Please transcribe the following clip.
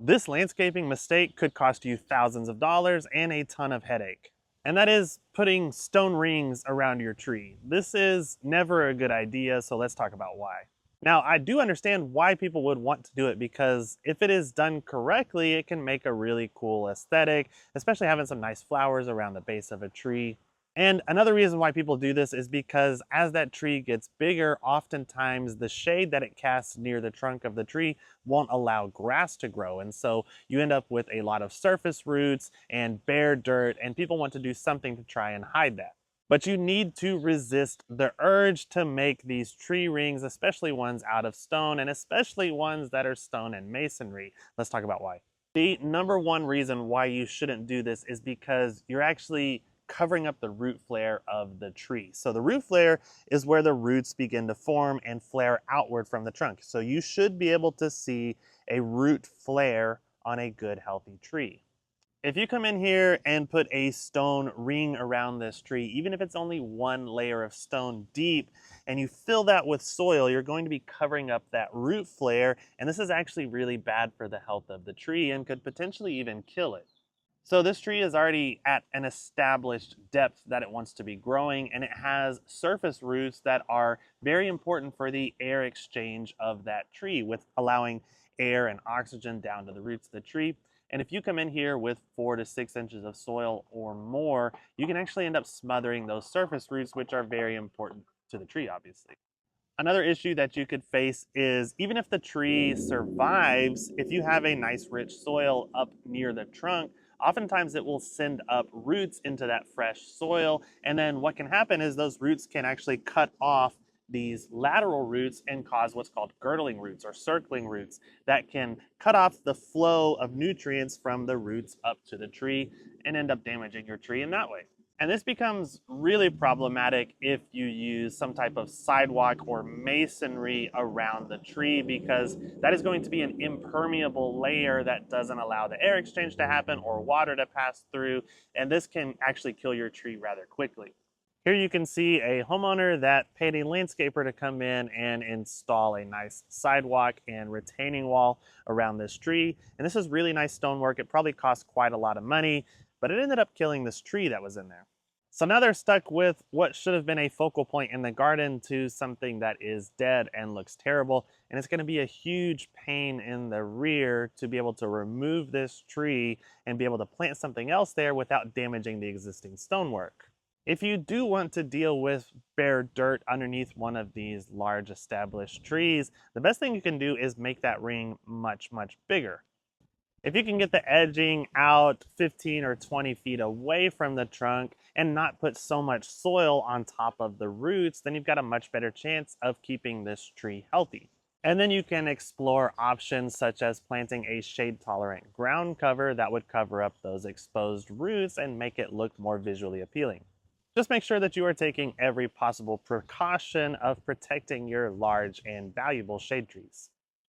This landscaping mistake could cost you thousands of dollars and a ton of headache. And that is putting stone rings around your tree. This is never a good idea, so let's talk about why. Now, I do understand why people would want to do it because if it is done correctly, it can make a really cool aesthetic, especially having some nice flowers around the base of a tree. And another reason why people do this is because as that tree gets bigger, oftentimes the shade that it casts near the trunk of the tree won't allow grass to grow. And so you end up with a lot of surface roots and bare dirt, and people want to do something to try and hide that. But you need to resist the urge to make these tree rings, especially ones out of stone, and especially ones that are stone and masonry. Let's talk about why. The number one reason why you shouldn't do this is because you're actually covering up the root flare of the tree. So the root flare is where the roots begin to form and flare outward from the trunk. So you should be able to see a root flare on a good healthy tree. If you come in here and put a stone ring around this tree, even if it's only one layer of stone deep, and you fill that with soil, you're going to be covering up that root flare, and this is actually really bad for the health of the tree and could potentially even kill it. So this tree is already at an established depth that it wants to be growing, and it has surface roots that are very important for the air exchange of that tree, with allowing air and oxygen down to the roots of the tree. And if you come in here with 4 to 6 inches of soil or more, you can actually end up smothering those surface roots, which are very important to the tree, obviously. Another issue that you could face is even if the tree survives, if you have a nice rich soil up near the trunk, oftentimes it will send up roots into that fresh soil. And then what can happen is those roots can actually cut off these lateral roots and cause what's called girdling roots or circling roots that can cut off the flow of nutrients from the roots up to the tree and end up damaging your tree in that way. And this becomes really problematic if you use some type of sidewalk or masonry around the tree, because that is going to be an impermeable layer that doesn't allow the air exchange to happen or water to pass through, and this can actually kill your tree rather quickly. Here you can see a homeowner that paid a landscaper to come in and install a nice sidewalk and retaining wall around this tree. And this is really nice stonework. It probably cost quite a lot of money, but it ended up killing this tree that was in there. So now they're stuck with what should have been a focal point in the garden to something that is dead and looks terrible. And it's going to be a huge pain in the rear to be able to remove this tree and be able to plant something else there without damaging the existing stonework. If you do want to deal with bare dirt underneath one of these large established trees, the best thing you can do is make that ring much, much bigger. If you can get the edging out 15 or 20 feet away from the trunk and not put so much soil on top of the roots, then you've got a much better chance of keeping this tree healthy. And then you can explore options such as planting a shade-tolerant ground cover that would cover up those exposed roots and make it look more visually appealing. Just make sure that you are taking every possible precaution of protecting your large and valuable shade trees.